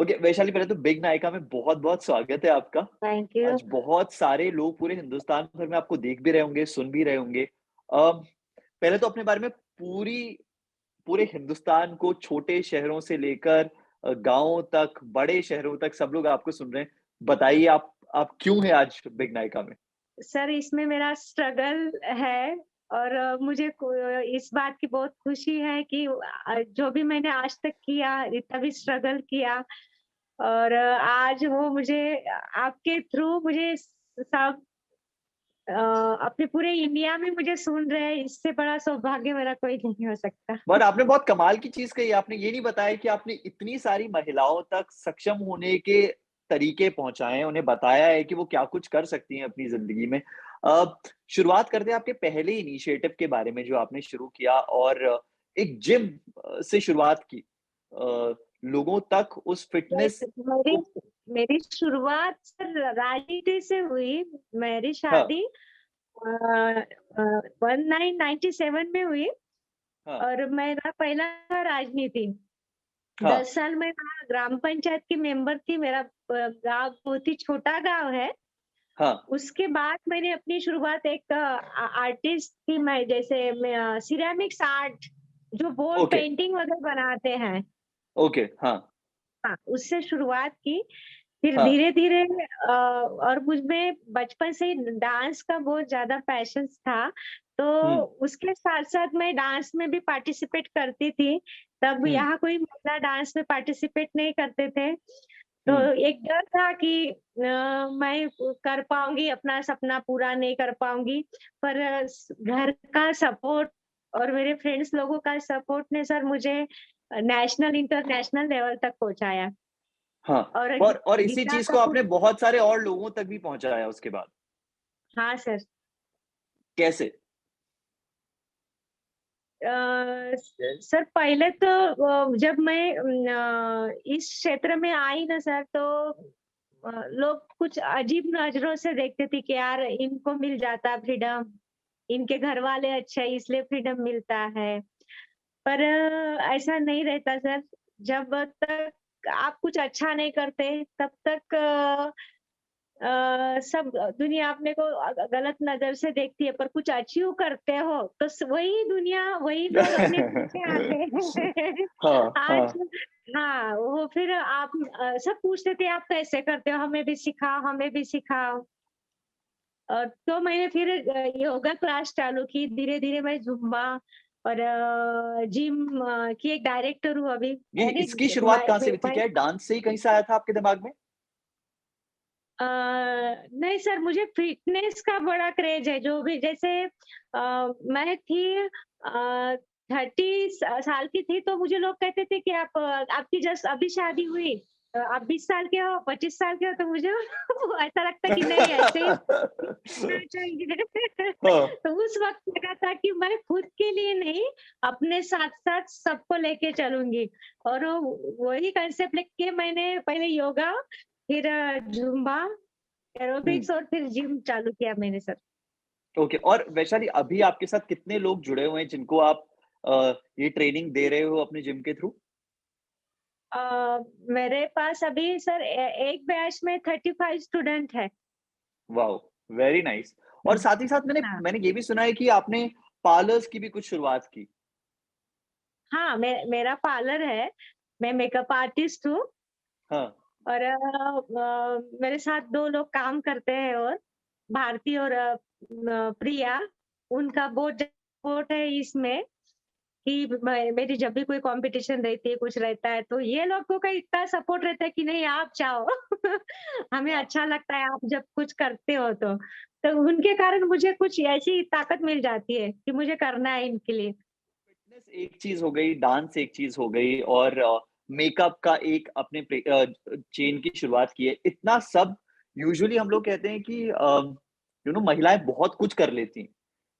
Okay, Vaishali पहले तो big Nykaa में बहुत-बहुत स्वागत है आपका। Thank you. आज बहुत सारे लोग पूरे हिंदुस्तान भर में आपको देख भी रहे होंगे, सुन भी रहे होंगे। पहले तो अपने बारे में पूरे हिंदुस्तान को छोटे शहरों से लेकर गाँव तक, बड़े शहरों तक सब लोग आपको सुन रहे हैं। बताइए आप क्यों हैं आज बिग नायका में? सर इसमें मेरा स्ट्रगल है और मुझे इस बात की बहुत खुशी है कि जो भी मैंने आज तक किया, इतना भी स्ट्रगल किया और आज वो मुझे आपके थ्रू मुझे सब अपने पूरे इंडिया में मुझे सुन रहे हैं, इससे बड़ा सौभाग्य मेरा कोई नहीं हो सकता। पर आपने बहुत कमाल की चीज़ कही, आपने ये नहीं बताया कि आपने इतनी सारी महिलाओं तक सक्षम होने के तरीके पहुँचाए हैं, उन्हें बताया है कि वो क्या कुछ कर सकती हैं अपनी ज़िंदगी में। अ, शुरुआत करते हैं आपके पहले इनिशिएटिव के बारे में जो आपने शुरू किया और एक जिम से शुरुआत की। लोगों तक उस फिटनेस मेरी को मेरी शुरुआत सर राजनीति से हुई। मेरी हाँ, शादी 1997 में हुई हाँ, और मेरा पहला था राजनीति। हाँ, 10 साल मैं वहाँ ग्राम पंचायत की मेंबर थी। मेरा गाँव बहुत ही छोटा गाँव है। हाँ, उसके बाद मैंने अपनी शुरुआत एक आर्टिस्ट थी मैं, जैसे मैं सिरेमिक्स आर्ट जो बोर्ड ओके, पेंटिंग वगैरह बनाते हैं। ओके, हाँ, हाँ, उससे शुरुआत की। फिर हाँ, धीरे-धीरे और मुझमें बचपन से ही डांस का बहुत ज़्यादा पैशन था, तो हुँ, उसके साथ-साथ मैं डांस में भी पार्टिसिपेट करती थी। तब हुँ, यहाँ कोई महिला डांस में पार्टिसिपेट नहीं करते थे, तो हुँ, एक डर था कि मैं कर पाऊँगी, अपना सपना पूरा नहीं कर पाऊँगी। पर घर का सपोर्ट और मेरे फ्रेंड्स लोगों का सपोर्ट ने सर मुझे नेशनल, इंटरनेशनल लेवल तक पहुँचाया। हाँ। और और इसी गीता चीज़ को कपूर। आपने बहुत सारे और लोगों तक भी पहुँचाया उसके बाद। हाँ सर। कैसे? सर पहले तो जब मैं इस क्षेत्र में आई ना सर, तो लोग कुछ अजीब नज़रों से देखते थे कि यार इनको मिल जाता फ्रीडम, इनके घर वाले अच्छे हैं इसलिए फ्रीडम मिलता है। पर ऐसा नहीं रहता सर। जब तक आप कुछ अच्छा नहीं करते तब तक सब दुनिया अपने को गलत नज़र से देखती है, पर कुछ अचीव करते हो तो वही दुनिया, वही लोग अपने पीछे आते हैं। हाँ, आज हाँ। हाँ, वो फिर आप सब पूछते थे आप कैसे करते हो? हमें भी सिखाओ। तो मैंने फिर योगा क्लास चालू की, धीरे-धीरे मैं ज़ुम्बा और जिम की एक डायरेक्टर हूँ अभी। ये यानी इसकी शुरुआत कहाँ से हुई थी? मैं क्या डांस से ही कहीं से आया था आपके दिमाग में? अ, नहीं सर, मुझे फ़िटनेस का बड़ा क्रेज़ है, जो भी जैसे मैं थी 30 साल की थी, तो मुझे लोग कहते थे कि आपकी जस्ट अभी शादी हुई, आप 20 साल के हो, 25 साल के हो, तो मुझे वो ऐसा लगता कि नहीं ऐसे ही रहना चाहिए। हाँ, तो उस वक़्त लगा था कि मैं खुद के लिए नहीं, अपने साथ-साथ सबको लेके चलूँगी और वही कांसेप्ट लेके मैंने पहले योगा, फिर ज़ुम्बा, हुँ, एरोबिक्स और फिर जिम चालू किया मैंने सर। ओके और वैशाली अभी आपके साथ कितने लोग जुड़े हुए हैं जिनको आप ये ट्रेनिंग दे रहे हो अपने जिम के थ्रू? अ, मेरे पास अभी सर एक बैच में 35 स्टूडेंट है। वॉव! वेरी नाइस और हुँ। साथ ही साथ मैंने हाँ। मैंने ये भी सुना है कि आपने पार्लर्स की भी कुछ शुरुआत की। हाँ, मेरा पार्लर है, मैं मेकअप आर्टिस्ट हूँ हाँ, और मेरे साथ 2 लोग काम करते हैं और भारती और प्रिया, उनका बहुत सपोर्ट है इसमें कि मेरी जब भी कोई कॉम्पिटिशन रहती है, कुछ रहता है, तो ये लोगों का इतना सपोर्ट रहता है कि नहीं आप जाओ। हमें वाह! अच्छा लगता है आप जब कुछ करते हो तो। तो उनके कारण मुझे कुछ ऐसी ताकत मिल जाती है कि मुझे करना है इनके लिए। फिटनेस एक चीज़ हो गई, डांस एक चीज़ हो गई और मेकअप का एक अपने चेन की शुरुआत की है। इतना सब यूजुअली हम लोग कहते हैं कि महिलाएँ बहुत कुछ कर लेती हैं।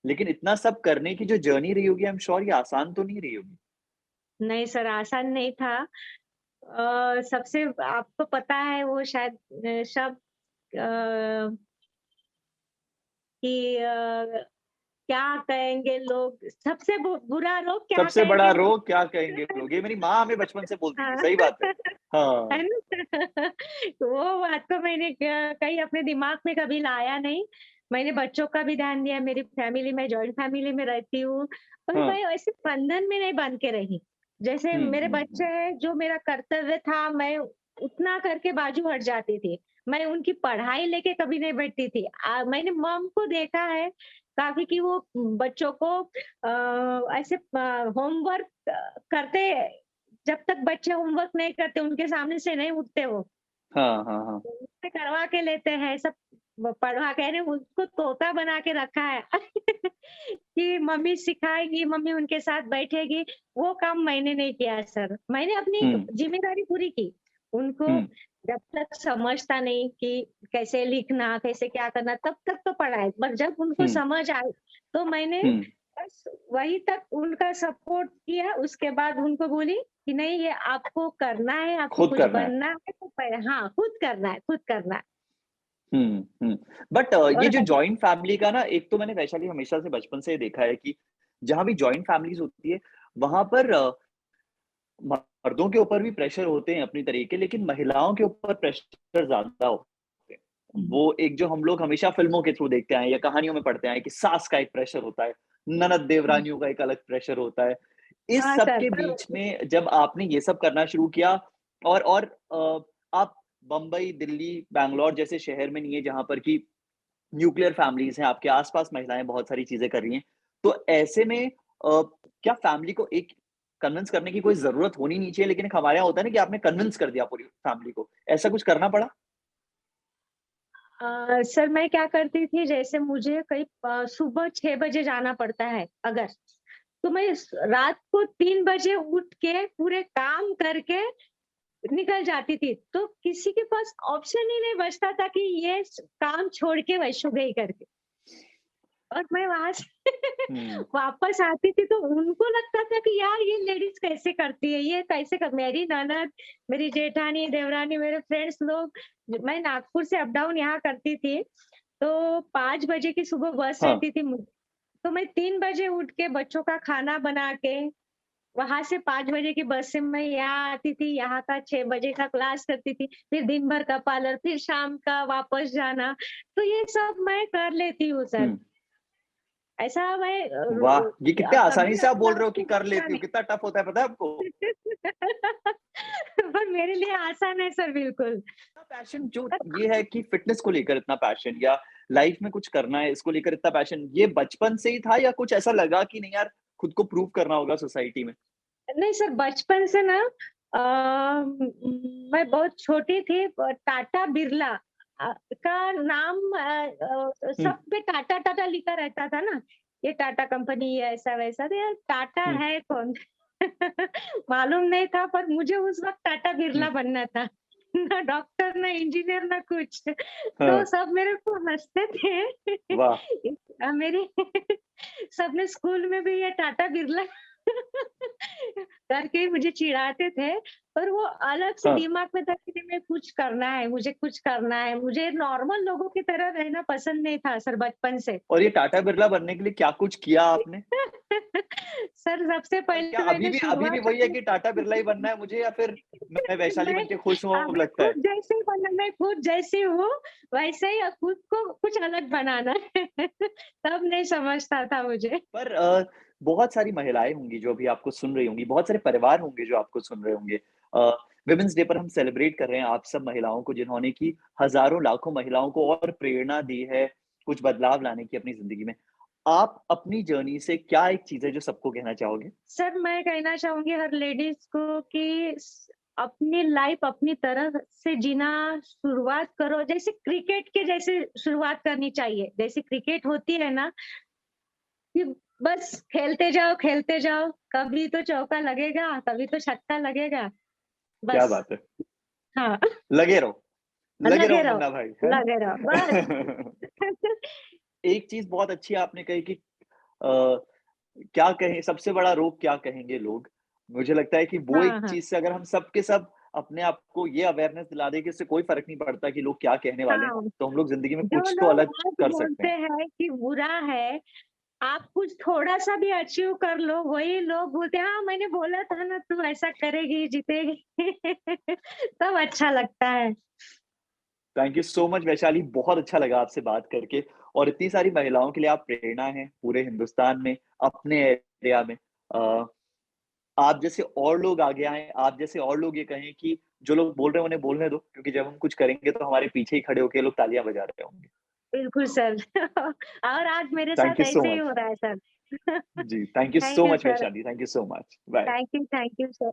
लेकिन इतना सब करने की जो जर्नी रही होगी आई एम श्योर ये आसान तो नहीं रही होगी। नहीं सर, आसान नहीं था। सबसे आपको पता है वो शायद शब्द कि क्या कहेंगे लोग, सबसे बुरा रोग क्या सबसे बड़ा कहेंगे लोग। रोग क्या कहेंगे लोग, ये मेरी माँ हमें बचपन से बोलती थी, हाँ। सही बात है। है हाँ। ना? तो वो बात को मैंने कहीं अपने दिमाग में कभी लाया नहीं। मैंने बच्चों का भी ध्यान दिया, मेरी फैमिली में जॉइंट फैमिली में रहती हूँ, पर हाँ। मैं ऐसे बंधन में नहीं बंध के रही। जैसे मेरे बच्चे हैं, जो मेरा कर्तव्य था, मैं उतना करके बाजू हट जाती थी। मैं उनकी पढ़ाई लेके कभी नहीं बैठती थी। मैंने मॉम को देखा है काफ़ी कि वो बच्चों को ऐसे होमवर्क करते, जब तक बच्चे होमवर्क नहीं करते, उनके सामने से नहीं उठते वो। हाँ, हाँ, हाँ। उनसे करवा के लेते हैं सब, पढ़वा के ने उसको तोता बना के रखा है कि मम्मी सिखाएगी, मम्मी उनके साथ बैठेगी। वो काम मैंने नहीं किया सर। मैंने अपनी हुँ, ज़िम्मेदारी पूरी की। उनको हुँ, जब तक समझता नहीं कि कैसे लिखना, कैसे क्या करना, तब तक तो पढ़ाए। पर जब उनको हुँ, समझ आई, तो मैंने हुँ। बस वहीं तक उनका सपोर्ट किया। उसके बाद उनको बोली कि नहीं, ये आपको करना है, आपको खुद कुछ करना है। बनना है तो हाँ, खुद करना है, खुद करना है। हुँ, हुँ। बट ये और जो जॉइंट फैमिली का ना, एक तो मैंने वैशाली हमेशा से बचपन से देखा है कि जहाँ भी जॉइंट फैमिलीज़ होती है, वहाँ पर मर्दों के ऊपर भी प्रेशर होते हैं अपनी तरीके, लेकिन महिलाओं के ऊपर प्रेशर ज़्यादा होते हैं। वो एक जो हम लोग हमेशा फ़िल्मों के थ्रू देखते आए हैं या कहानियों में पढ़ते आए हैं कि सास का एक प्रेशर होता है, ननद हुँ। देवरानियों का एक अलग प्रेशर होता है। इस हाँ सब सर, के पर बीच में जब आपने ये सब करना शुरू किया और आप बम्बई, दिल्ली, बैंगलोर जैसे शहर में नहीं है जहाँ पर कि न्यूक्लियर फैमिलीज़ हैं, आपके आस-पास महिलाएँ बहुत सारी चीज़ें कर रही हैं। तो ऐसे में क्या फैमिली को एक कन्विंस करने की कोई ज़रूरत होनी नहीं चाहिए, लेकिन एक हमारे यहाँ होता है ना कि आपने कन्विंस कर दिया पूरी फैमिली को, ऐसा कुछ करना पड़ा? सर मैं क्या करती थी, जैसे मुझे कहीं सुबह 6 बजे जाना पड़ता है अगर, तो मैं रात को 3 बजे उठ के पूरे काम करके निकल जाती थी। तो किसी के पास ऑप्शन ही नहीं बचता था कि ये काम छोड़ के वैष्णो गई करके। और मैं वहाँ से हुँ, वापस आती थी, तो उनको लगता था कि यार ये लेडीज़ कैसे करती है, ये कैसे कर, मेरी ननद, मेरी जेठानी, देवरानी, मेरे फ्रेंड्स लोग, मैं नागपुर से अप डाउन यहाँ करती थी, तो 5 बजे की सुबह बस हाँ, रहती थी तो मैं 3 बजे उठ के बच्चों का खाना बना के, वहाँ से 5 बजे की बस से मैं यहाँ आती थी, यहाँ का 6 बजे का क्लास करती थी, फिर दिन भर का पार्लर, फिर शाम का वापस जाना, तो ये सब मैं कर लेती हूँ सर। हुँ। ऐसा मैं वाह! ये कितने आसानी कभी से आप अपने बोल रहे आप हो कि को कर गुस्सा लेती हो, नहीं। कितना टफ होता है पता है आपको? पर मेरे लिए आसान है सर, बिल्कुल। इतना पैशन जो पर ये है कि फ़िटनेस को लेकर इतना पैशन या लाइफ़ में कुछ करना है, इसको लेकर इतना पैशन, ये बचपन से ही था या कुछ ऐसा लगा कि नहीं यार, खुद को प्रूव करना होगा सोसाइटी में? नहीं सर, बचपन से ना मैं बहुत छोटी थी, टाटा बिरला का नाम हुँ, सब पे टाटा टाटा लिखा रहता था ना, ये टाटा कंपनी है, ऐसा वैसा, तो यार टाटा हुँ, है कौन? मालूम नहीं था, पर मुझे उस वक्त टाटा हुँ। बिरला बनना था। ना डॉक्टर, ना इंजीनियर, ना कुछ। तो हाँ, सब मेरे को हंसते थे। वाह! मेरे सबने स्कूल में भी ये टाटा बिरला करके मुझे चिढ़ाते थे, पर वो अलग से हाँ, दिमाग में था कि नहीं, मैं कुछ करना है, मुझे कुछ करना है, मुझे नॉर्मल लोगों की तरह रहना पसंद नहीं था सर बचपन से। और ये टाटा बिरला बनने के लिए क्या कुछ किया आपने? सर सबसे और पहले क्या तो मैंने अभी भी शुरुआत वही है अपने कि टाटा बिरला ही बनना है मुझे या फिर मैं वैशाली मैं बन के खुश हूँ अब मैं लगता है? खुद जैसे ही बना, मैं खुद जैसी हूँ, वैसे ही खुद को कुछ अलग बनाना है। तब नहीं समझता था मुझे। पर बहुत सारी महिलाएँ होंगी जो अभी आपको सुन रही होंगी, बहुत सारे परिवार होंगे जो आपको सुन रहे होंगे। वुमेन्स डे पर हम सेलिब्रेट कर रहे हैं आप सब महिलाओं को जिन्होंने कि हज़ारों लाखों महिलाओं को और प्रेरणा दी है, कुछ बदलाव लाने की अपनी ज़िंदगी में। आप अपनी जर्नी से क्या एक चीज़ है जो सबको कहना चाहोगे? सर मैं कहना चाहूँगी हर लेडीज़ को कि अपनी लाइफ़ अपनी तरह से जीना शुरुआत करो। जैसे क्रिकेट के जैसे शुरुआत करनी चाहिए। जैसे क्रिकेट होती है ना कि बस खेलते जाओ, कभी तो चौका लगेगा, कभी तो छक्का लगेगा, क्या बस। बात है! हाँ, लगे लगे रहो रहो, मुन्ना भाई, है लगे रहो, बस। ना? एक चीज़ बहुत अच्छी आपने कही कि क्या कहें सबसे बड़ा रोग क्या कहेंगे लोग? मुझे लगता है कि वो हाँ, एक हाँ। चीज़ से अगर हम सब के सब अपने आप को ये अवेयरनेस दिला दें कि इससे कोई फ़र्क नहीं पड़ता कि लोग क्या कहने वाले हैं, हाँ, तो हम लोग ज़िंदगी में जो कुछ तो लोग अलग आज कर सकते बोलते हैं। हैं कि बुरा है, आप कुछ थोड़ा-सा भी अचीव कर लो, वही लोग बोलते हैं, "हाँ, मैंने बोला था ना तू ऐसा करेगी, जीतेगी।" तब अच्छा लगता है। Thank you so much Vaishali, बहुत अच्छा लगा आपसे बात करके और इतनी सारी महिलाओं के लिए आप प्रेरणा हैं पूरे हिंदुस्तान में, अपने एरिया में। अ, आप जैसे और लोग आगे आएँ, आप जैसे और लोग ये कहें कि जो लोग बोल रहे हैं उन्हें बोलने दो, क्योंकि जब हम कुछ करेंगे तो हमारे पीछे ही खड़े होके लोग तालियाँ बजा रहे होंगे। बिल्कुल सर। और आज मेरे थैंक साथ यू सो ऐसे ही हो मच। रहा है सर। जी, thank you thank so you much sir, Vaishali, thank you so much. Bye. Thank you sir.